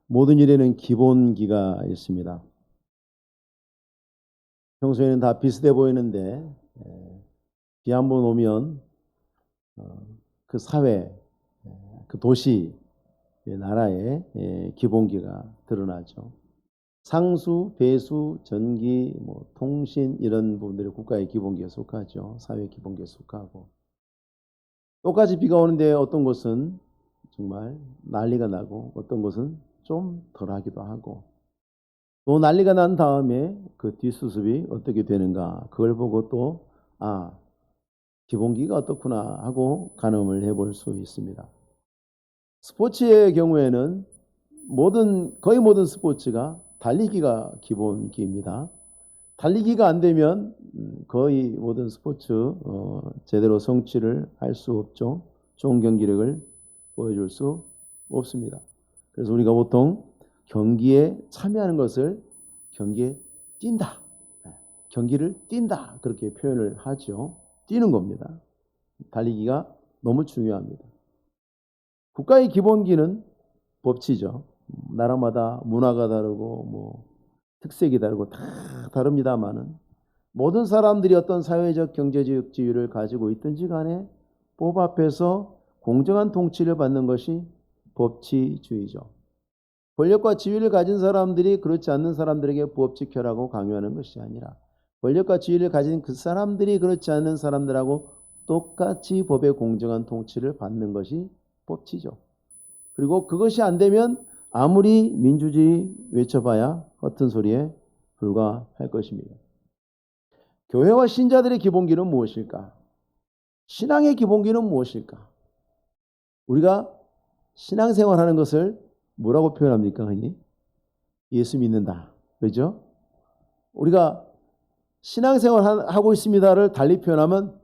모든 일에는 기본기가 있습니다. 평소에는 다 비슷해 보이는데 비 한 번 오면 그 사회, 그 도시, 나라의 기본기가 드러나죠. 상수, 배수, 전기, 통신 이런 부분들이 국가의 기본기에 속하죠. 사회 기본기에 속하고 똑같이 비가 오는데 어떤 곳은 정말 난리가 나고 어떤 곳은 좀 덜하기도 하고 또 난리가 난 다음에 그 뒷수습이 어떻게 되는가 그걸 보고 또 기본기가 어떻구나 하고 가늠을 해볼 수 있습니다. 스포츠의 경우에는 거의 모든 스포츠가 달리기가 기본기입니다. 달리기가 안 되면 거의 모든 스포츠 제대로 성취를 할 수 없죠. 좋은 경기력을 보여줄 수 없습니다. 그래서 우리가 보통 경기에 참여하는 것을 경기에 뛴다, 경기를 뛴다 그렇게 표현을 하죠. 뛰는 겁니다. 달리기가 너무 중요합니다. 국가의 기본기는 법치죠. 나라마다 문화가 다르고 특색이 다르고 다 다릅니다만은 모든 사람들이 어떤 사회적 경제적 지위를 가지고 있든지 간에 법 앞에서 공정한 통치를 받는 것이 법치주의죠. 권력과 지위를 가진 사람들이 그렇지 않는 사람들에게 법 지켜라고 강요하는 것이 아니라 권력과 지위를 가진 그 사람들이 그렇지 않는 사람들하고 똑같이 법의 공정한 통치를 받는 것이 법치죠. 그리고 그것이 안 되면 아무리 민주주의 외쳐봐야 허튼 소리에 불과할 것입니다. 교회와 신자들의 기본기는 무엇일까? 신앙의 기본기는 무엇일까? 우리가 신앙생활하는 것을 뭐라고 표현합니까? 흔히 예수 믿는다. 그렇죠? 우리가 신앙생활 하고 있습니다를 달리 표현하면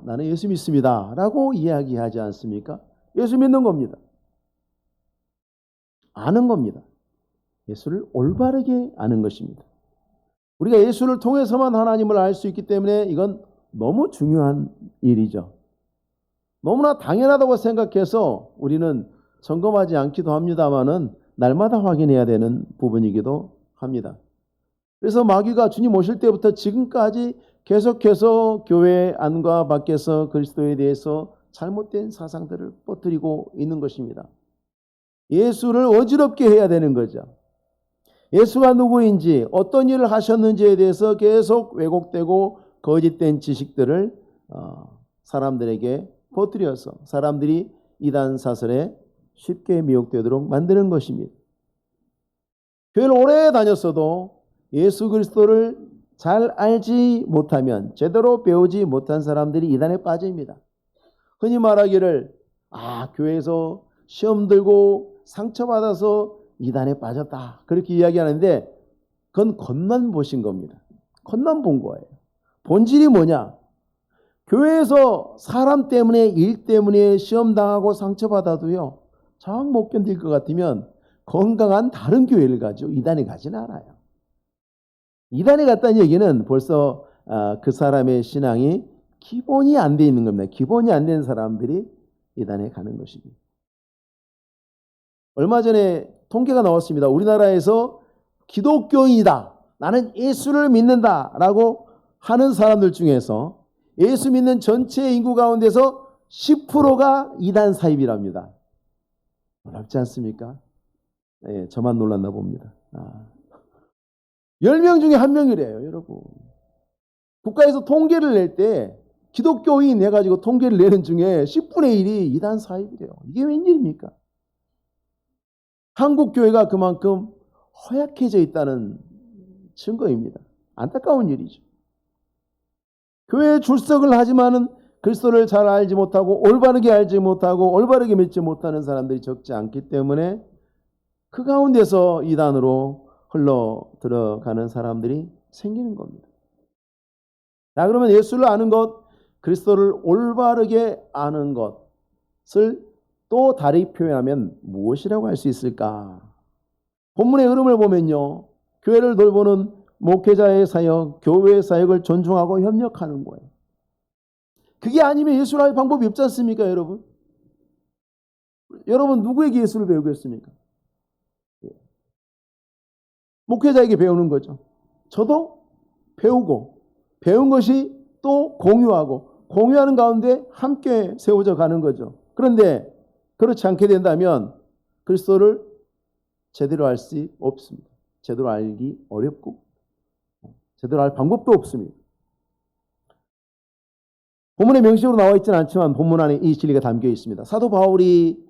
나는 예수 믿습니다 라고 이야기하지 않습니까? 예수 믿는 겁니다. 아는 겁니다. 예수를 올바르게 아는 것입니다. 우리가 예수를 통해서만 하나님을 알 수 있기 때문에 이건 너무 중요한 일이죠. 너무나 당연하다고 생각해서 우리는 점검하지 않기도 합니다만은 날마다 확인해야 되는 부분이기도 합니다. 그래서 마귀가 주님 오실 때부터 지금까지 계속해서 교회 안과 밖에서 그리스도에 대해서 잘못된 사상들을 퍼뜨리고 있는 것입니다. 예수를 어지럽게 해야 되는 거죠. 예수가 누구인지 어떤 일을 하셨는지에 대해서 계속 왜곡되고 거짓된 지식들을 사람들에게 퍼뜨려서 사람들이 이단 사설에 쉽게 미혹되도록 만드는 것입니다. 교회를 오래 다녔어도 예수 그리스도를 잘 알지 못하면 제대로 배우지 못한 사람들이 이단에 빠집니다. 흔히 말하기를 교회에서 시험 들고 상처받아서 이단에 빠졌다 그렇게 이야기하는데 그건 겉만 보신 겁니다. 겉만 본 거예요. 본질이 뭐냐? 교회에서 사람 때문에 일 때문에 시험당하고 상처받아도요 정 못 견딜 것 같으면 건강한 다른 교회를 가죠. 이단에 가지는 않아요. 이단에 갔다는 얘기는 벌써 그 사람의 신앙이 기본이 안 돼 있는 겁니다. 기본이 안 된 사람들이 이단에 가는 것입니다. 얼마 전에 통계가 나왔습니다. 우리나라에서 기독교인이다, 나는 예수를 믿는다 라고 하는 사람들 중에서 예수 믿는 전체 인구 가운데서 10%가 이단 사입이랍니다. 놀랍지 않습니까? 저만 놀랐나 봅니다. 10명 중에 1명이래요, 여러분. 국가에서 통계를 낼 때 기독교인 해가지고 통계를 내는 중에 10분의 1이 이단 사입이래요. 이게 웬일입니까? 한국 교회가 그만큼 허약해져 있다는 증거입니다. 안타까운 일이죠. 교회에 출석을 하지만은 그리스도를 잘 알지 못하고 올바르게 알지 못하고 올바르게 믿지 못하는 사람들이 적지 않기 때문에 그 가운데서 이단으로 흘러 들어가는 사람들이 생기는 겁니다. 자, 그러면 예수를 아는 것, 그리스도를 올바르게 아는 것을 또 다르게 표현하면 무엇이라고 할 수 있을까? 본문의 흐름을 보면요, 교회를 돌보는 목회자의 사역, 교회의 사역을 존중하고 협력하는 거예요. 그게 아니면 예수를 알 방법이 없지 않습니까, 여러분? 여러분 누구에게 예수를 배우겠습니까? 목회자에게 배우는 거죠. 저도 배우고 배운 것이 또 공유하고 공유하는 가운데 함께 세워져 가는 거죠. 그런데 그렇지 않게 된다면 그리스도를 제대로 알 수 없습니다. 제대로 알기 어렵고 제대로 알 방법도 없습니다. 본문에 명시적으로 나와 있지는 않지만 본문 안에 이 진리가 담겨 있습니다. 사도 바울이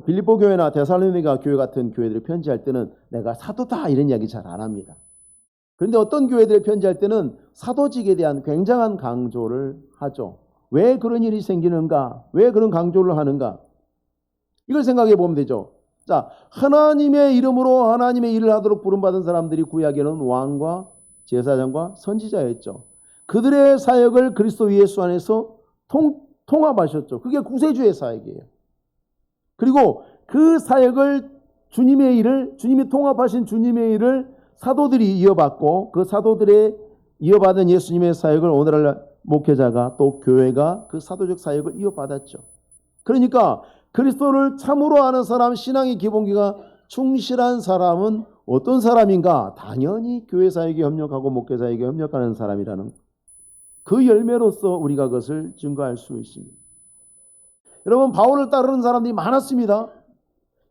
빌립보 교회나 데살로니가 교회 같은 교회들을 편지할 때는 내가 사도다 이런 이야기 잘 안 합니다. 그런데 어떤 교회들을 편지할 때는 사도직에 대한 굉장한 강조를 하죠. 왜 그런 일이 생기는가? 왜 그런 강조를 하는가? 이걸 생각해 보면 되죠. 자, 하나님의 이름으로 하나님의 일을 하도록 부름받은 사람들이 구약에는 왕과 제사장과 선지자였죠. 그들의 사역을 그리스도 예수 안에서 통합하셨죠. 그게 구세주의 사역이에요. 그리고 그 사역을 주님이 통합하신 주님의 일을 사도들이 이어받고 그 사도들의 이어받은 예수님의 사역을 오늘날 목회자가 또 교회가 그 사도적 사역을 이어받았죠. 그러니까 그리스도를 참으로 아는 사람, 신앙의 기본기가 충실한 사람은 어떤 사람인가? 당연히 교회 사역에 협력하고 목회 사역에 협력하는 사람이라는 그 열매로서 우리가 그것을 증거할 수 있습니다. 여러분, 바울을 따르는 사람들이 많았습니다.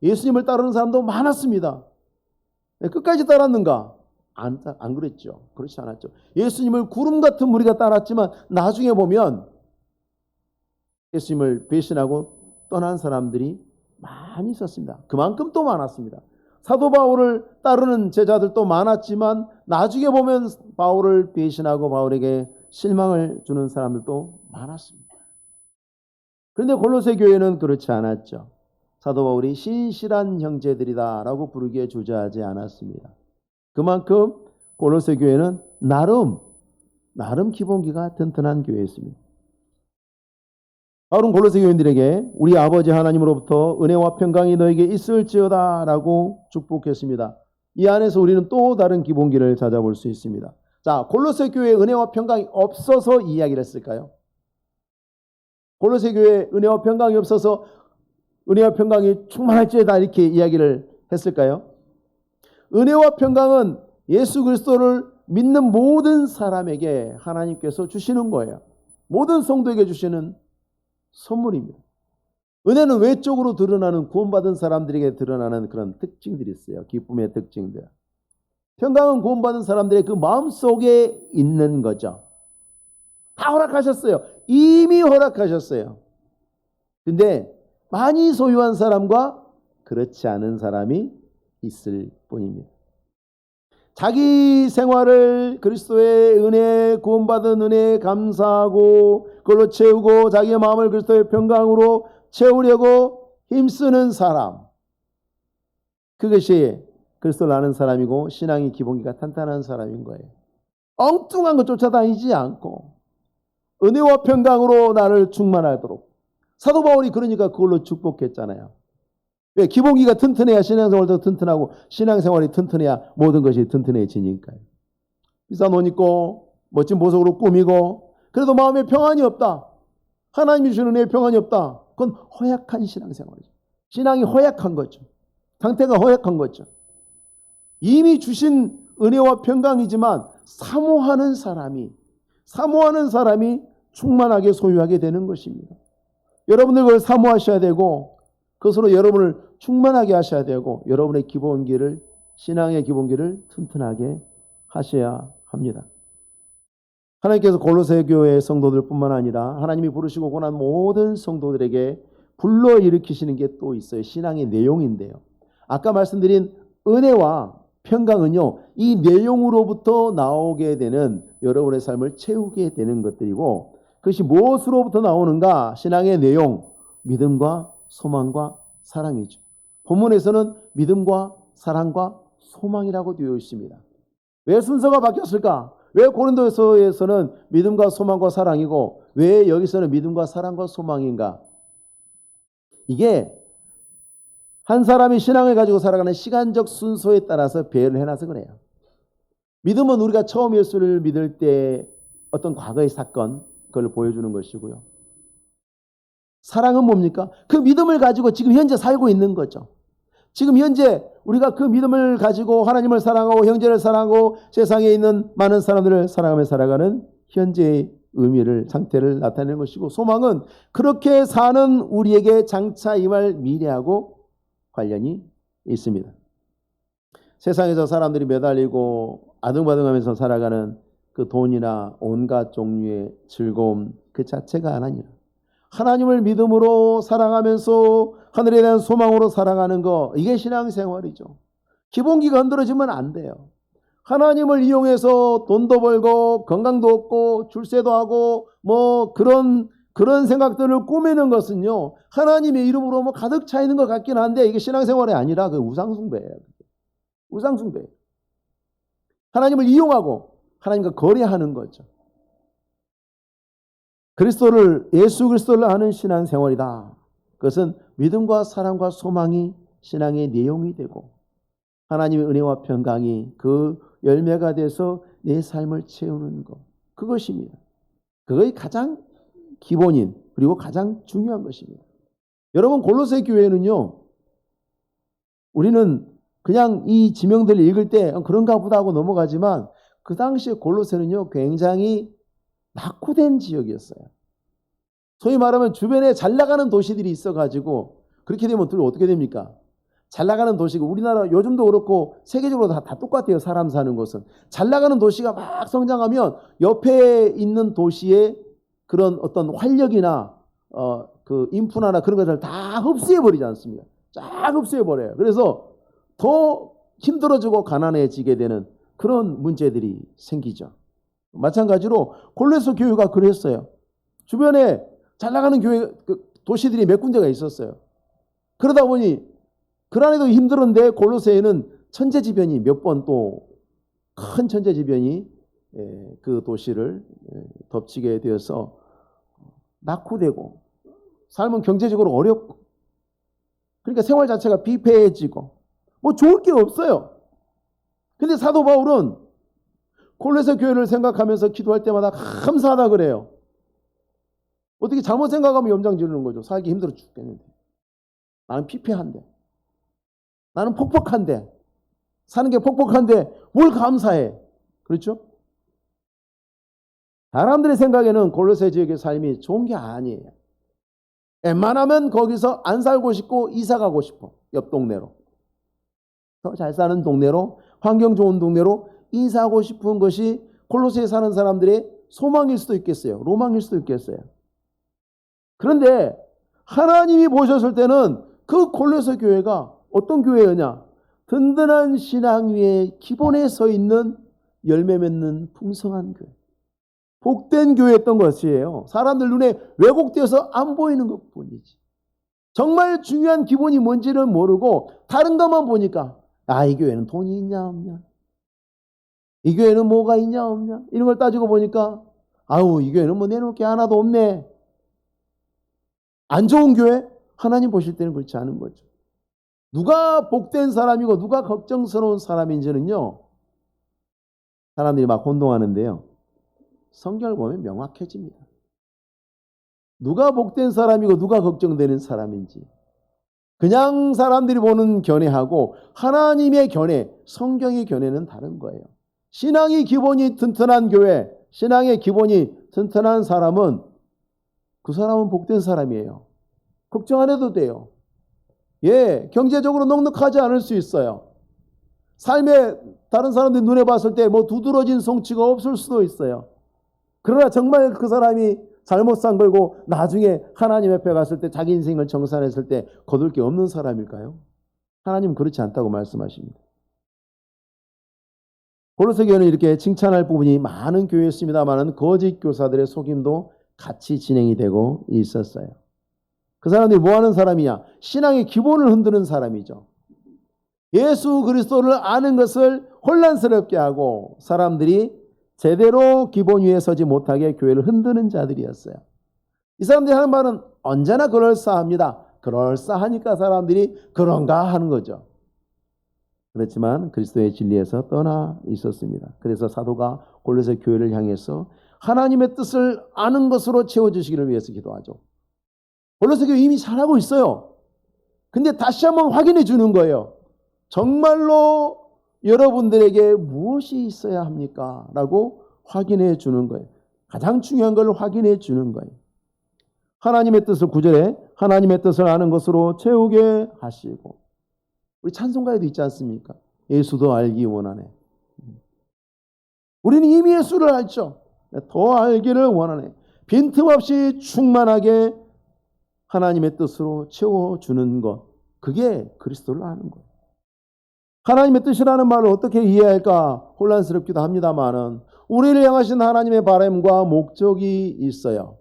예수님을 따르는 사람도 많았습니다. 끝까지 따랐는가? 안 그랬죠. 그렇지 않았죠. 예수님을 구름 같은 무리가 따랐지만 나중에 보면 예수님을 배신하고 떠난 사람들이 많이 있었습니다. 그만큼 또 많았습니다. 사도 바울을 따르는 제자들도 많았지만 나중에 보면 바울을 배신하고 바울에게 실망을 주는 사람들도 많았습니다. 그런데 골로새 교회는 그렇지 않았죠. 사도 바울이 신실한 형제들이다라고 부르기에 주저하지 않았습니다. 그만큼 골로새 교회는 나름 기본기가 튼튼한 교회였습니다. 바울은 골로새 교인들에게 우리 아버지 하나님으로부터 은혜와 평강이 너에게 있을지어다 라고 축복했습니다. 이 안에서 우리는 또 다른 기본기를 찾아볼 수 있습니다. 자, 골로새 교회에 은혜와 평강이 없어서 이 이야기를 했을까요? 골로새 교회에 은혜와 평강이 없어서 은혜와 평강이 충만할지어다 이렇게 이야기를 했을까요? 은혜와 평강은 예수 그리스도를 믿는 모든 사람에게 하나님께서 주시는 거예요. 모든 성도에게 주시는 선물입니다. 은혜는 외적으로 드러나는 구원받은 사람들에게 드러나는 그런 특징들이 있어요. 기쁨의 특징들. 평강은 구원받은 사람들의 그 마음속에 있는 거죠. 다 허락하셨어요. 이미 허락하셨어요. 근데 많이 소유한 사람과 그렇지 않은 사람이 있을 뿐입니다. 자기 생활을 그리스도의 은혜, 구원받은 은혜에 감사하고 그걸로 채우고 자기의 마음을 그리스도의 평강으로 채우려고 힘쓰는 사람, 그것이 그리스도를 아는 사람이고 신앙의 기본기가 탄탄한 사람인 거예요. 엉뚱한 것 쫓아다니지 않고 은혜와 평강으로 나를 충만하도록. 사도 바울이 그러니까 그걸로 축복했잖아요. 왜? 기본기가 튼튼해야 신앙생활도 튼튼하고 신앙생활이 튼튼해야 모든 것이 튼튼해지니까요. 비싼 옷 입고 멋진 보석으로 꾸미고 그래도 마음에 평안이 없다. 하나님이 주시는 은혜에 평안이 없다. 그건 허약한 신앙생활이죠. 신앙이 허약한 거죠. 상태가 허약한 거죠. 이미 주신 은혜와 평강이지만 사모하는 사람이 충만하게 소유하게 되는 것입니다. 여러분들 그걸 사모하셔야 되고 그것으로 여러분을 충만하게 하셔야 되고 여러분의 기본기를 신앙의 기본기를 튼튼하게 하셔야 합니다. 하나님께서 골로새 교회 성도들뿐만 아니라 하나님이 부르시고 권한 모든 성도들에게 불러일으키시는 게 또 있어요. 신앙의 내용인데요. 아까 말씀드린 은혜와 평강은요, 이 내용으로부터 나오게 되는 여러분의 삶을 채우게 되는 것들이고 그것이 무엇으로부터 나오는가? 신앙의 내용, 믿음과 소망과 사랑이죠. 본문에서는 믿음과 사랑과 소망이라고 되어 있습니다. 왜 순서가 바뀌었을까? 왜 고린도서에서는 믿음과 소망과 사랑이고 왜 여기서는 믿음과 사랑과 소망인가? 이게 한 사람이 신앙을 가지고 살아가는 시간적 순서에 따라서 배열을 해놔서 그래요. 믿음은 우리가 처음 예수를 믿을 때 어떤 과거의 사건, 그걸 보여주는 것이고요. 사랑은 뭡니까? 그 믿음을 가지고 지금 현재 살고 있는 거죠. 지금 현재 우리가 그 믿음을 가지고 하나님을 사랑하고 형제를 사랑하고 세상에 있는 많은 사람들을 사랑하며 살아가는 현재의 의미를, 상태를 나타내는 것이고, 소망은 그렇게 사는 우리에게 장차 임할 미래하고 관련이 있습니다. 세상에서 사람들이 매달리고 아등바등하면서 살아가는 그 돈이나 온갖 종류의 즐거움 그 자체가 아니라 하나님을 믿음으로 사랑하면서 하늘에 대한 소망으로 살아가는 거, 이게 신앙생활이죠. 기본기가 흔들어지면 안 돼요. 하나님을 이용해서 돈도 벌고 건강도 얻고 출세도 하고 뭐 그런 생각들을 꾸미는 것은요, 하나님의 이름으로 뭐 가득 차 있는 것 같긴 한데 이게 신앙생활이 아니라 그 우상숭배예요. 우상숭배. 하나님을 이용하고 하나님과 거래하는 거죠. 예수 그리스도를 아는 신앙생활이다. 그것은 믿음과 사랑과 소망이 신앙의 내용이 되고 하나님의 은혜와 평강이 그 열매가 돼서 내 삶을 채우는 것, 그것입니다. 그것이 가장 기본인 그리고 가장 중요한 것입니다. 여러분, 골로새 교회는요, 우리는 그냥 이 지명들을 읽을 때 그런가 보다 하고 넘어가지만 그 당시에 골로새는요 굉장히 낙후된 지역이었어요. 소위 말하면 주변에 잘 나가는 도시들이 있어가지고, 그렇게 되면 어떻게 됩니까? 잘 나가는 도시가, 우리나라 요즘도 그렇고 세계적으로 다 똑같아요. 사람 사는 곳은 잘 나가는 도시가 막 성장하면 옆에 있는 도시의 그런 어떤 활력이나 그 인프라나 그런 것을 다 흡수해 버리지 않습니까? 쫙 흡수해 버려요. 그래서 더 힘들어지고 가난해지게 되는 그런 문제들이 생기죠. 마찬가지로 골로새 교회가 그랬어요. 주변에 잘 나가는 교회 도시들이 몇 군데가 있었어요. 그러다 보니 그 안에도 힘들었는데 골로새에는 천재지변이 몇 번, 또 큰 천재지변이 그 도시를 덮치게 되어서 낙후되고 삶은 경제적으로 어렵고, 그러니까 생활 자체가 비폐해지고 뭐 좋을 게 없어요. 근데 사도 바울은 골로새 교회를 생각하면서 기도할 때마다 감사하다 그래요. 어떻게 잘못 생각하면 염장 지르는 거죠. 살기 힘들어 죽겠는데, 나는 피폐한데, 나는 퍽퍽한데, 사는 게 퍽퍽한데 뭘 감사해. 그렇죠? 사람들의 생각에는 골로새 지역의 삶이 좋은 게 아니에요. 웬만하면 거기서 안 살고 싶고 이사 가고 싶어. 옆 동네로, 더 잘 사는 동네로, 환경 좋은 동네로 이사하고 싶은 것이 골로새에 사는 사람들의 소망일 수도 있겠어요. 로망일 수도 있겠어요. 그런데 하나님이 보셨을 때는 그 골로새 교회가 어떤 교회였냐? 든든한 신앙 위에 기본에 서 있는 열매 맺는 풍성한 교회, 복된 교회였던 것이에요. 사람들 눈에 왜곡되어서 안 보이는 것뿐이지, 정말 중요한 기본이 뭔지를 모르고 다른 것만 보니까 이 교회는 돈이 있냐 없냐, 이 교회는 뭐가 있냐 없냐, 이런 걸 따지고 보니까 이 교회는 뭐 내놓을 게 하나도 없네. 안 좋은 교회? 하나님 보실 때는 그렇지 않은 거죠. 누가 복된 사람이고 누가 걱정스러운 사람인지는요, 사람들이 막 혼동하는데요, 성경을 보면 명확해집니다. 누가 복된 사람이고 누가 걱정되는 사람인지, 그냥 사람들이 보는 견해하고 하나님의 견해, 성경의 견해는 다른 거예요. 신앙의 기본이 튼튼한 교회, 신앙의 기본이 튼튼한 사람은, 그 사람은 복된 사람이에요. 걱정 안 해도 돼요. 경제적으로 넉넉하지 않을 수 있어요. 삶에 다른 사람들이 눈에 봤을 때 뭐 두드러진 성취가 없을 수도 있어요. 그러나 정말 그 사람이 잘못 산 걸고 나중에 하나님 앞에 갔을 때, 자기 인생을 정산했을 때 거둘 게 없는 사람일까요? 하나님은 그렇지 않다고 말씀하십니다. 골로새 교회는 이렇게 칭찬할 부분이 많은 교회였습니다만 거짓 교사들의 속임도 같이 진행이 되고 있었어요. 그 사람들이 뭐 하는 사람이냐? 신앙의 기본을 흔드는 사람이죠. 예수 그리스도를 아는 것을 혼란스럽게 하고 사람들이 제대로 기본 위에 서지 못하게 교회를 흔드는 자들이었어요. 이 사람들이 하는 말은 언제나 그럴싸합니다. 그럴싸하니까 사람들이 그런가 하는 거죠. 그렇지만 그리스도의 진리에서 떠나 있었습니다. 그래서 사도가 골로새 교회를 향해서 하나님의 뜻을 아는 것으로 채워주시기를 위해서 기도하죠. 골로새 교회 이미 잘하고 있어요. 근데 다시 한번 확인해 주는 거예요. 정말로 여러분들에게 무엇이 있어야 합니까? 라고 확인해 주는 거예요. 가장 중요한 걸 확인해 주는 거예요. 하나님의 뜻을 9절에 하나님의 뜻을 아는 것으로 채우게 하시고, 우리 찬송가에도 있지 않습니까? 예수도 알기 원하네. 우리는 이미 예수를 알죠. 더 알기를 원하네. 빈틈없이 충만하게 하나님의 뜻으로 채워주는 것, 그게 그리스도를 아는 거예요. 하나님의 뜻이라는 말을 어떻게 이해할까 혼란스럽기도 합니다만은 우리를 향하신 하나님의 바람과 목적이 있어요.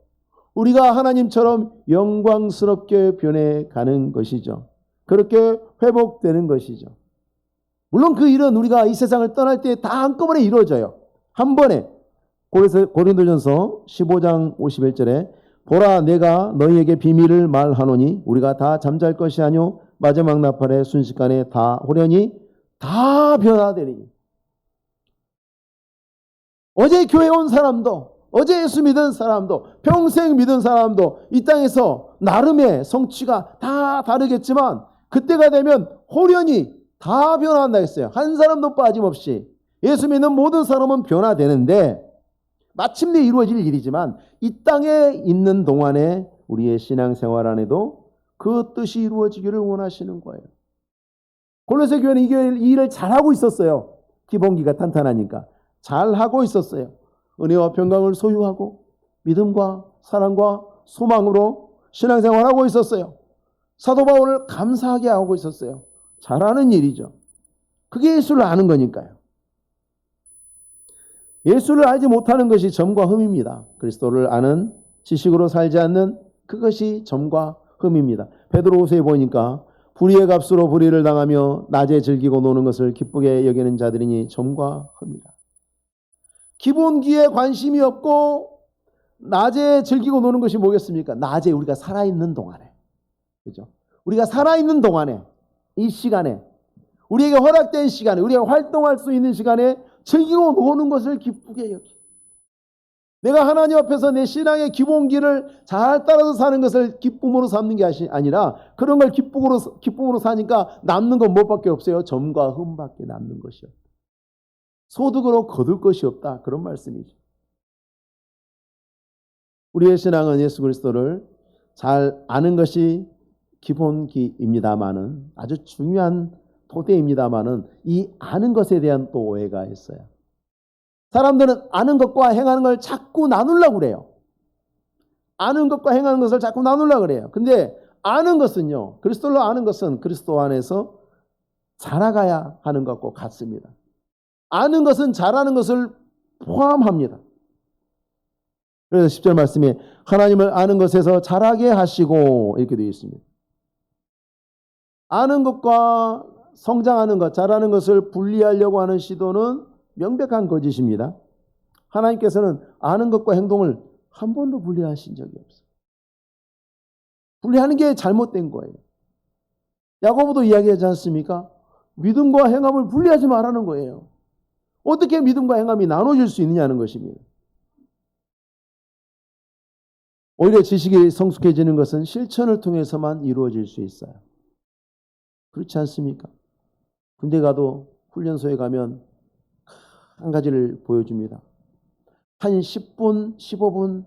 우리가 하나님처럼 영광스럽게 변해가는 것이죠. 그렇게 회복되는 것이죠. 물론 그 일은 우리가 이 세상을 떠날 때 다 한꺼번에 이루어져요. 한 번에. 고린도전서 15장 51절에 보라 내가 너희에게 비밀을 말하노니 우리가 다 잠잘 것이 아니요 마지막 나팔에 순식간에 다 호련히 다 변화되리니. 어제 교회 온 사람도, 어제 예수 믿은 사람도, 평생 믿은 사람도 이 땅에서 나름의 성취가 다 다르겠지만 그때가 되면 호련히 다 변화한다 했어요. 한 사람도 빠짐없이. 예수 믿는 모든 사람은 변화되는데 마침내 이루어질 일이지만 이 땅에 있는 동안에 우리의 신앙생활 안에도 그 뜻이 이루어지기를 원하시는 거예요. 골로새 교회는 이 일을 잘하고 있었어요. 기본기가 탄탄하니까. 잘하고 있었어요. 은혜와 평강을 소유하고 믿음과 사랑과 소망으로 신앙생활하고 있었어요. 사도 바울을 감사하게 하고 있었어요. 잘하는 일이죠. 그게 예수를 아는 거니까요. 예수를 알지 못하는 것이 점과 흠입니다. 그리스도를 아는 지식으로 살지 않는 그것이 점과 흠입니다. 베드로후서에 보니까 불의의 값으로 불의를 당하며 낮에 즐기고 노는 것을 기쁘게 여기는 자들이니 점과 흠이라. 기본기에 관심이 없고 낮에 즐기고 노는 것이 뭐겠습니까? 낮에 우리가 살아있는 동안에, 그죠? 우리가 살아있는 동안에, 이 시간에, 우리에게 허락된 시간에, 우리가 활동할 수 있는 시간에 즐기고 노는 것을 기쁘게 여기. 내가 하나님 앞에서 내 신앙의 기본기를 잘 따라서 사는 것을 기쁨으로 삼는 게 아니라 그런 걸 기쁨으로 사니까 남는 건 무엇밖에 없어요? 점과 흠밖에 남는 것이 없다. 소득으로 거둘 것이 없다. 그런 말씀이죠. 우리의 신앙은 예수 그리스도를 잘 아는 것이 기본기입니다마는, 아주 중요한 토대입니다마는 이 아는 것에 대한 또 오해가 있어요. 사람들은 아는 것과 행하는 걸 자꾸 나누려고 그래요. 아는 것과 행하는 것을 자꾸 나누려고 그래요. 근데 아는 것은요, 그리스도를 아는 것은 그리스도 안에서 살아가야 하는 것과 같습니다. 아는 것은 잘하는 것을 포함합니다. 그래서 10절 말씀에 하나님을 아는 것에서 잘하게 하시고 이렇게 되어 있습니다. 아는 것과 성장하는 것, 잘하는 것을 분리하려고 하는 시도는 명백한 거짓입니다. 하나님께서는 아는 것과 행동을 한 번도 분리하신 적이 없어요. 분리하는 게 잘못된 거예요. 야고보도 이야기하지 않습니까? 믿음과 행함을 분리하지 말라는 거예요. 어떻게 믿음과 행함이 나눠질 수 있느냐는 것입니다. 오히려 지식이 성숙해지는 것은 실천을 통해서만 이루어질 수 있어요. 그렇지 않습니까? 군대 가도 훈련소에 가면 한 가지를 보여줍니다. 한 10분, 15분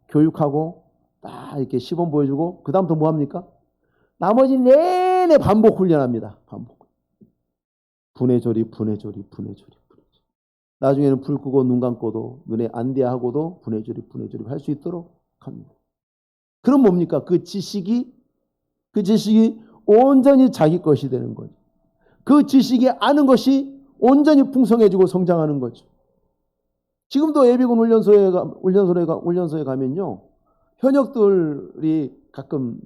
교육하고 딱 이렇게 시범 보여주고 그 다음부터 뭐 합니까? 나머지 내내 반복 훈련합니다. 반복. 분해조리. 나중에는 불 끄고 눈 감고도 눈에 안대하고도 분해조리 할 수 있도록 합니다. 그럼 뭡니까? 그 지식이 온전히 자기 것이 되는 거죠. 그 지식이 아는 것이 온전히 풍성해지고 성장하는 거죠. 지금도 예비군 훈련소에 가면요, 현역들이 가끔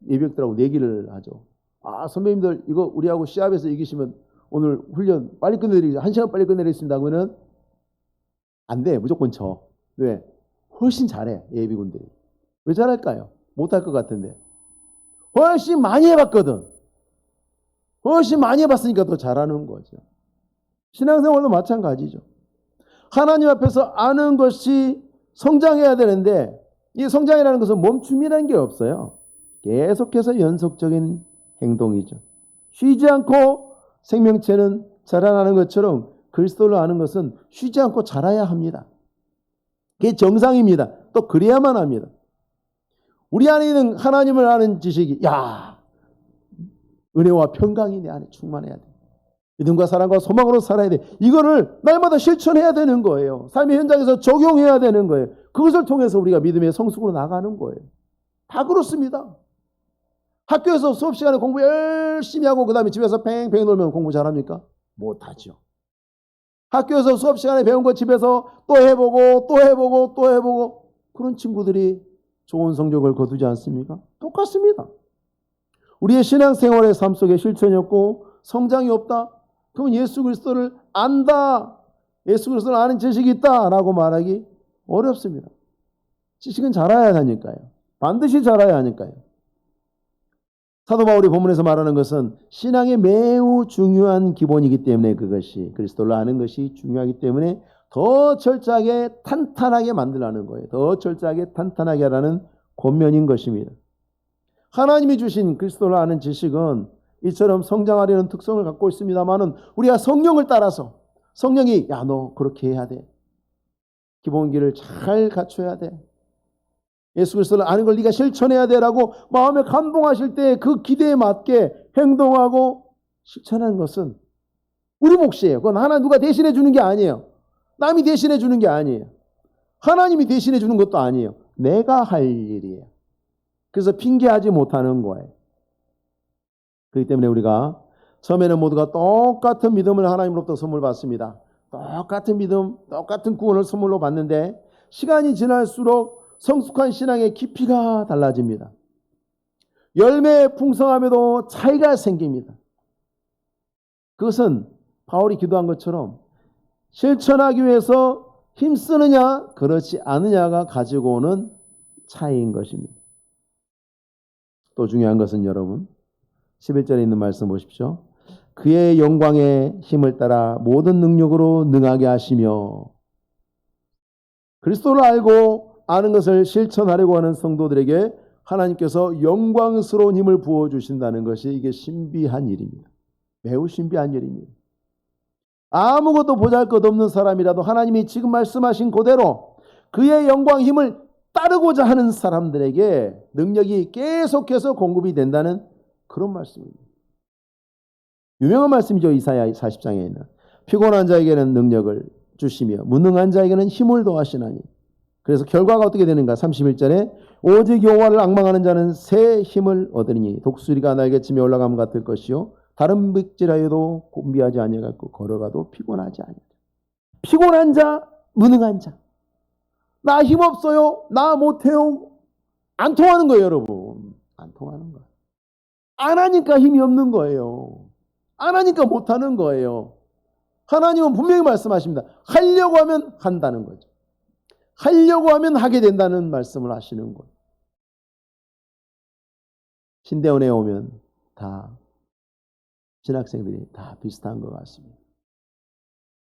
예비역들하고 내기를 하죠. 아, 선배님들 이거 우리하고 시합에서 이기시면 오늘 훈련 빨리 끝내드리겠습니다. 1시간 빨리 끝내드리겠습니다. 그러면 안 돼. 무조건 져. 왜? 훨씬 잘해. 예비군들이. 왜 잘할까요? 못할 것 같은데. 훨씬 많이 해봤거든. 훨씬 많이 해봤으니까 더 잘하는 거죠. 신앙생활도 마찬가지죠. 하나님 앞에서 아는 것이 성장해야 되는데 이 성장이라는 것은 멈춤이라는 게 없어요. 계속해서 연속적인 행동이죠. 쉬지 않고 생명체는 자라나는 것처럼 그리스도를 아는 것은 쉬지 않고 자라야 합니다. 그게 정상입니다. 또 그래야만 합니다. 우리 안에 있는 하나님을 아는 지식이 은혜와 평강이 내 안에 충만해야 돼. 믿음과 사랑과 소망으로 살아야 돼. 이거를 날마다 실천해야 되는 거예요. 삶의 현장에서 적용해야 되는 거예요. 그것을 통해서 우리가 믿음의 성숙으로 나가는 거예요. 다 그렇습니다. 학교에서 수업 시간에 공부 열심히 하고 그 다음에 집에서 팽팽 놀면 공부 잘합니까? 못하죠. 학교에서 수업 시간에 배운 거 집에서 또 해보고 또 해보고 또 해보고 그런 친구들이 좋은 성적을 거두지 않습니까? 똑같습니다. 우리의 신앙생활의 삶 속에 실천이 없고 성장이 없다? 그러면 예수 그리스도를 안다, 예수 그리스도를 아는 지식이 있다라고 말하기 어렵습니다. 지식은 자라야 하니까요. 반드시 자라야 하니까요. 사도 바울이 본문에서 말하는 것은 신앙의 매우 중요한 기본이기 때문에 그것이 그리스도를 아는 것이 중요하기 때문에 더 철저하게 탄탄하게 만들라는 거예요. 더 철저하게 탄탄하게 하라는 권면인 것입니다. 하나님이 주신 그리스도를 아는 지식은 이처럼 성장하려는 특성을 갖고 있습니다만은 우리가 성령을 따라서 성령이 너 그렇게 해야 돼. 기본기를 잘 갖춰야 돼. 예수 그리스도를 아는 걸 네가 실천해야 돼라고 마음에 감동하실 때 그 기대에 맞게 행동하고 실천하는 것은 우리 몫이에요. 그건 하나님 누가 대신해 주는 게 아니에요. 남이 대신해 주는 게 아니에요. 하나님이 대신해 주는 것도 아니에요. 내가 할 일이에요. 그래서 핑계하지 못하는 거예요. 그렇기 때문에 우리가 처음에는 모두가 똑같은 믿음을 하나님으로부터 선물 받습니다. 똑같은 믿음, 똑같은 구원을 선물로 받는데 시간이 지날수록 성숙한 신앙의 깊이가 달라집니다. 열매의 풍성함에도 차이가 생깁니다. 그것은 바울이 기도한 것처럼 실천하기 위해서 힘쓰느냐 그렇지 않느냐가 가지고 오는 차이인 것입니다. 또 중요한 것은 여러분 11절에 있는 말씀 보십시오. 그의 영광의 힘을 따라 모든 능력으로 능하게 하시며 그리스도를 알고 아는 것을 실천하려고 하는 성도들에게 하나님께서 영광스러운 힘을 부어주신다는 것이 이게 신비한 일입니다. 매우 신비한 일입니다. 아무것도 보잘것없는 사람이라도 하나님이 지금 말씀하신 그대로 그의 영광 힘을 따르고자 하는 사람들에게 능력이 계속해서 공급이 된다는 그런 말씀입니다. 유명한 말씀이죠. 이사야 40장에는 피곤한 자에게는 능력을 주시며 무능한 자에게는 힘을 더하시나니 그래서 결과가 어떻게 되는가? 31절에 오직 여호와를 앙망하는 자는 새 힘을 얻으리니 독수리가 날개치며 올라감 같을 것이요 다른 백질하여도 곤비하지 아니하겠고 걸어가도 피곤하지 아니하리라. 피곤한 자, 무능한 자. 나 힘없어요. 나 못해요. 안 통하는 거예요, 여러분. 안 통하는 거예요. 안 하니까 힘이 없는 거예요. 안 하니까 못하는 거예요. 하나님은 분명히 말씀하십니다. 하려고 하면 한다는 거죠. 하려고 하면 하게 된다는 말씀을 하시는 거예요. 신대원에 오면 다 신학생들이 다 비슷한 것 같습니다.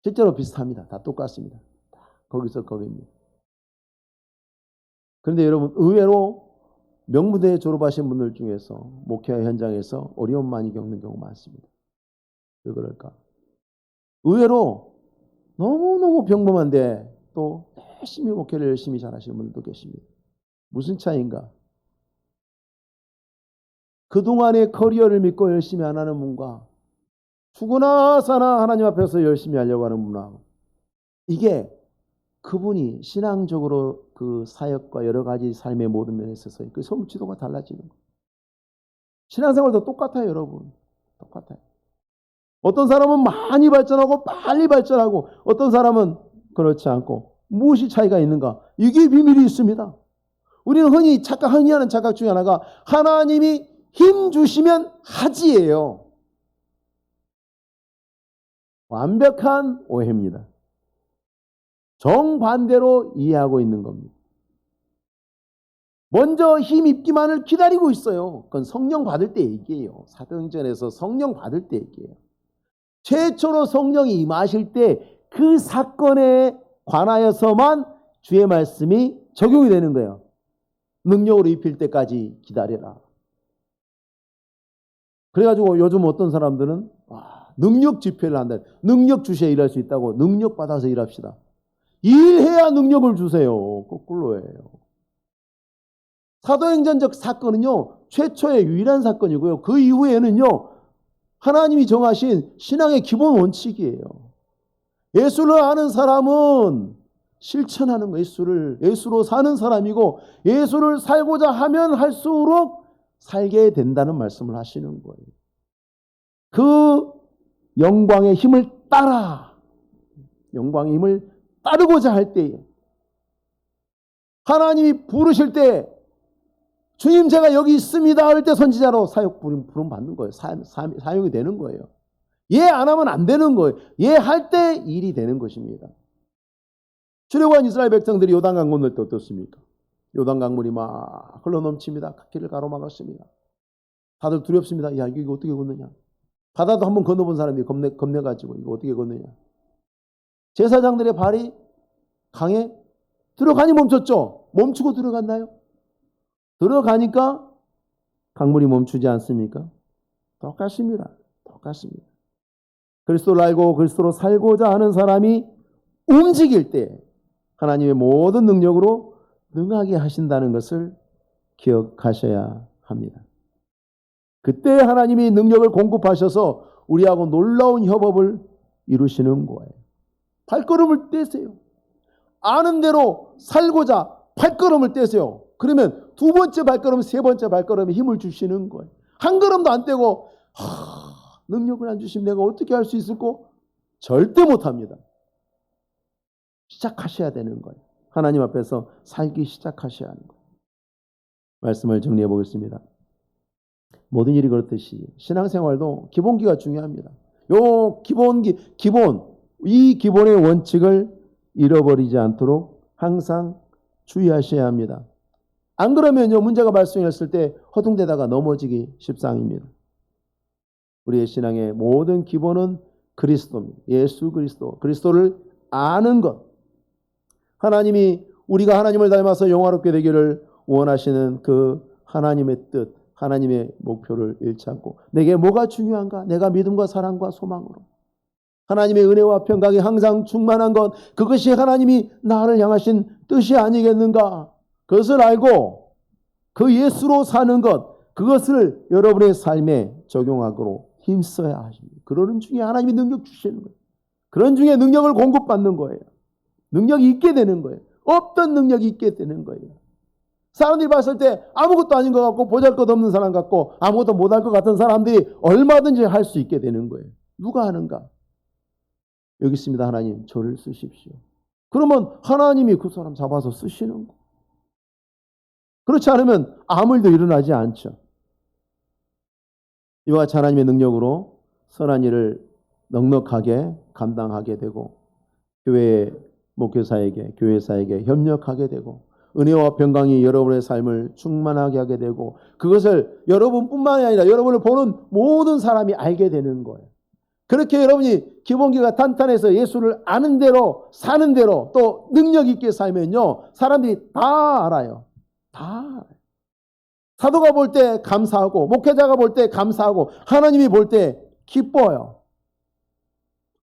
실제로 비슷합니다. 다 똑같습니다. 다 거기서 거기입니다. 그런데 여러분 의외로 명문대 졸업하신 분들 중에서 목회 현장에서 어려움 많이 겪는 경우가 많습니다. 왜 그럴까? 의외로 너무너무 평범한데 또 열심히 목회를 열심히 잘하시는 분들도 계십니다. 무슨 차이인가? 그동안의 커리어를 믿고 열심히 안 하는 분과 죽으나 사나 하나님 앞에서 열심히 하려고 하는 분하고 이게 그분이 신앙적으로 그 사역과 여러 가지 삶의 모든 면에 있어서 그 성취도가 달라지는 거예요. 신앙생활도 똑같아요, 여러분. 똑같아요. 어떤 사람은 많이 발전하고 빨리 발전하고 어떤 사람은 그렇지 않고 무엇이 차이가 있는가? 이게 비밀이 있습니다. 우리는 흔히 하는 착각 중에 하나가 하나님이 힘 주시면 하지예요. 완벽한 오해입니다. 정반대로 이해하고 있는 겁니다. 먼저 힘 입기만을 기다리고 있어요. 그건 성령 받을 때 얘기예요. 사도행전에서 성령 받을 때 얘기예요. 최초로 성령이 임하실 때 그 사건에 관하여서만 주의 말씀이 적용이 되는 거예요. 능력으로 입힐 때까지 기다려라. 그래가지고 요즘 어떤 사람들은 능력 집회를 한다. 능력 주셔야 일할 수 있다고 능력 받아서 일합시다. 일해야 능력을 주세요. 거꾸로예요. 사도행전적 사건은요, 최초의 유일한 사건이고요. 그 이후에는요, 하나님이 정하신 신앙의 기본 원칙이에요. 예수를 아는 사람은 실천하는 거, 예수로 사는 사람이고, 예수를 살고자 하면 할수록 살게 된다는 말씀을 하시는 거예요. 그 영광의 힘을 영광의 힘을 따르고자 할 때에, 하나님이 부르실 때, 주님 제가 여기 있습니다 할 때 선지자로 부름 받는 거예요. 사용이 되는 거예요. 예 안 하면 안 되는 거예요. 예 할 때 일이 되는 것입니다. 출애굽한 이스라엘 백성들이 요단강 건널 때 어떻습니까? 요단강물이 막 흘러넘칩니다. 길을 가로막았습니다. 다들 두렵습니다. 야, 이거 어떻게 건너냐? 바다도 한번 건너본 사람이 겁내가지고 이거 어떻게 건너냐? 제사장들의 발이 강에 들어가니 멈췄죠? 멈추고 들어갔나요? 들어가니까 강물이 멈추지 않습니까? 똑같습니다. 그리스도를 알고 그리스도로 살고자 하는 사람이 움직일 때 하나님의 모든 능력으로 능하게 하신다는 것을 기억하셔야 합니다. 그때 하나님이 능력을 공급하셔서 우리하고 놀라운 협업을 이루시는 거예요. 발걸음을 떼세요. 아는 대로 살고자 발걸음을 떼세요. 그러면 두 번째 발걸음, 세 번째 발걸음에 힘을 주시는 거예요. 한 걸음도 안 떼고 능력을 안 주시면 내가 어떻게 할 수 있을까? 절대 못합니다. 시작하셔야 되는 거예요. 하나님 앞에서 살기 시작하셔야 하는 거예요. 말씀을 정리해 보겠습니다. 모든 일이 그렇듯이 신앙생활도 기본기가 중요합니다. 이 기본의 원칙을 잃어버리지 않도록 항상 주의하셔야 합니다. 안 그러면요, 문제가 발생했을 때 허둥대다가 넘어지기 십상입니다. 우리의 신앙의 모든 기본은 그리스도입니다. 예수 그리스도를 아는 것. 하나님이 우리가 하나님을 닮아서 영화롭게 되기를 원하시는 그 하나님의 뜻, 하나님의 목표를 잃지 않고 내게 뭐가 중요한가? 내가 믿음과 사랑과 소망으로 하나님의 은혜와 평강이 항상 충만한 것, 그것이 하나님이 나를 향하신 뜻이 아니겠는가? 그것을 알고 그 예수로 사는 것, 그것을 여러분의 삶에 적용하도록 힘써야 하십니다. 그러는 중에 하나님이 능력 주시는 거예요. 그런 중에 능력을 공급받는 거예요. 능력이 있게 되는 거예요. 없던 능력이 있게 되는 거예요. 사람들이 봤을 때 아무것도 아닌 것 같고 보잘것없는 사람 같고 아무것도 못할 것 같은 사람들이 얼마든지 할 수 있게 되는 거예요. 누가 하는가? 여기 있습니다. 하나님, 저를 쓰십시오. 그러면 하나님이 그 사람 잡아서 쓰시는 거예요. 그렇지 않으면 아무 일도 일어나지 않죠. 이와 같이 하나님의 능력으로 선한 일을 넉넉하게 감당하게 되고 교회 목회사에게, 교회사에게 협력하게 되고 은혜와 평강이 여러분의 삶을 충만하게 하게 되고 그것을 여러분뿐만이 아니라 여러분을 보는 모든 사람이 알게 되는 거예요. 그렇게 여러분이 기본기가 탄탄해서 예수를 아는 대로 사는 대로 또 능력 있게 살면요, 사람들이 다 알아요. 다 알아요. 사도가 볼 때 감사하고 목회자가 볼 때 감사하고 하나님이 볼 때 기뻐요.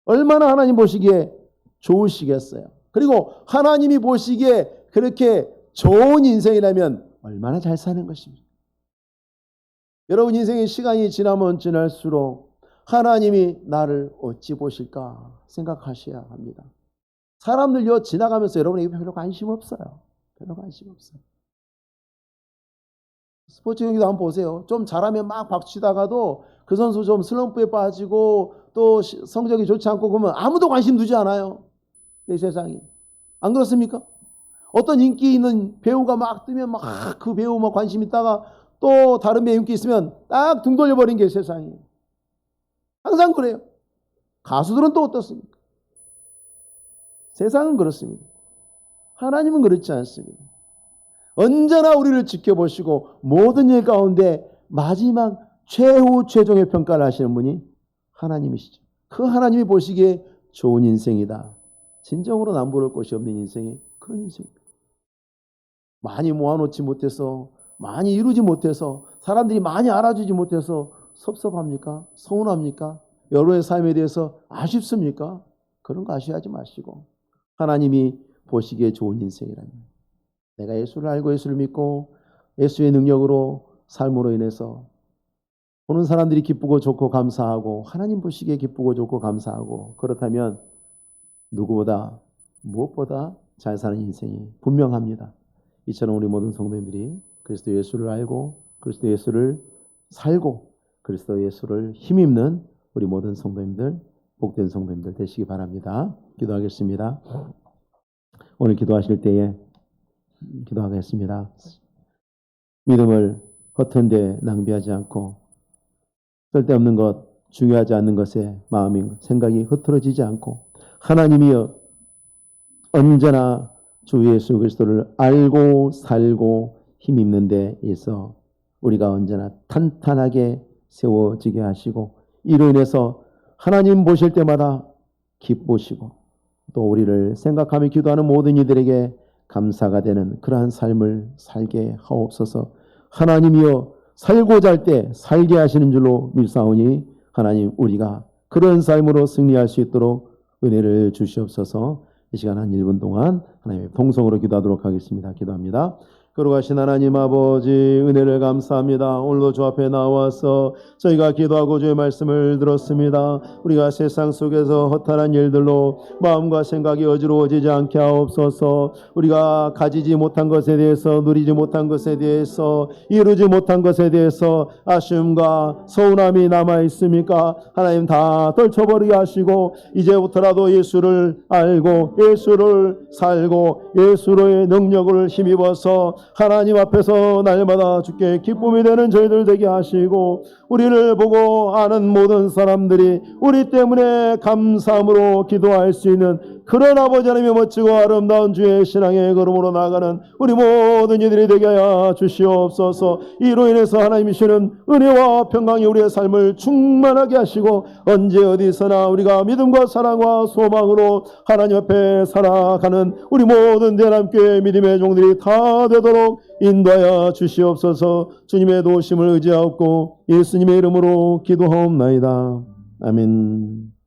얼마나 하나님 보시기에 좋으시겠어요. 그리고 하나님이 보시기에 그렇게 좋은 인생이라면 얼마나 잘 사는 것입니까? 여러분 인생의 시간이 지나면 지날수록 하나님이 나를 어찌 보실까 생각하셔야 합니다. 사람들요 지나가면서 여러분에게 별로 관심 없어요. 별로 관심 없어요. 스포츠 경기도 한번 보세요. 좀 잘하면 막 박치다가도 그 선수 좀 슬럼프에 빠지고 또 성적이 좋지 않고 그러면 아무도 관심 두지 않아요. 이 세상이. 안 그렇습니까? 어떤 인기 있는 배우가 막 뜨면 막 그 배우 막 관심 있다가 또 다른 배우 인기 있으면 딱 등 돌려버린 게 세상이에요. 항상 그래요. 가수들은 또 어떻습니까? 세상은 그렇습니다. 하나님은 그렇지 않습니다. 언제나 우리를 지켜보시고 모든 일 가운데 마지막 최후 최종의 평가를 하시는 분이 하나님이시죠. 그 하나님이 보시기에 좋은 인생이다. 진정으로 남부를 것이 없는 인생이 그런 인생입니다. 많이 모아놓지 못해서 많이 이루지 못해서 사람들이 많이 알아주지 못해서 섭섭합니까? 서운합니까? 여러분의 삶에 대해서 아쉽습니까? 그런 거 아쉬워하지 마시고 하나님이 보시기에 좋은 인생이라면 내가 예수를 알고 예수를 믿고 예수의 능력으로 삶으로 인해서 보는 사람들이 기쁘고 좋고 감사하고 하나님 보시기에 기쁘고 좋고 감사하고 그렇다면 누구보다 무엇보다 잘 사는 인생이 분명합니다. 이처럼 우리 모든 성도님들이 그리스도 예수를 알고 그리스도 예수를 살고 그리스도 예수를 힘입는 우리 모든 성도님들 복된 성도님들 되시기 바랍니다. 기도하겠습니다. 오늘 기도하실 때에 기도하겠습니다. 믿음을 허튼 데 낭비하지 않고 쓸데없는 것, 중요하지 않는 것에 마음이 생각이 흐트러지지 않고 하나님이여 언제나 주 예수 그리스도를 알고 살고 힘입는 데 있어 우리가 언제나 탄탄하게 세워지게 하시고 이로 인해서 하나님 보실 때마다 기쁘시고 또 우리를 생각하며 기도하는 모든 이들에게 감사가 되는 그러한 삶을 살게 하옵소서. 하나님이여 살고자 할 때 살게 하시는 줄로 믿사오니 하나님 우리가 그런 삶으로 승리할 수 있도록 은혜를 주시옵소서. 이 시간 한 1분 동안 하나님의 통성으로 기도하도록 하겠습니다. 기도합니다. 거룩하신 하나님 아버지 은혜를 감사합니다. 오늘도 주 앞에 나와서 저희가 기도하고 주의 말씀을 들었습니다. 우리가 세상 속에서 허탄한 일들로 마음과 생각이 어지러워지지 않게 하옵소서. 우리가 가지지 못한 것에 대해서 누리지 못한 것에 대해서 이루지 못한 것에 대해서 아쉬움과 서운함이 남아있습니까? 하나님 다 떨쳐버리게 하시고 이제부터라도 예수를 알고 예수를 살고 예수로의 능력을 힘입어서 하나님 앞에서 날마다 주께 기쁨이 되는 저희들 되게 하시고 우리를 보고 아는 모든 사람들이 우리 때문에 감사함으로 기도할 수 있는 그런 아버지 하나님의 멋지고 아름다운 주의 신앙의 걸음으로 나가는 우리 모든 이들이 되게 하여 주시옵소서. 이로 인해서 하나님이 주시는 은혜와 평강이 우리의 삶을 충만하게 하시고 언제 어디서나 우리가 믿음과 사랑과 소망으로 하나님 앞에 살아가는 우리 모든 대한민국의 믿음의 종들이 다 되도록 인도하여 주시옵소서. 주님의 도우심을 의지하옵고 예수님의 이름으로 기도하옵나이다. 아멘.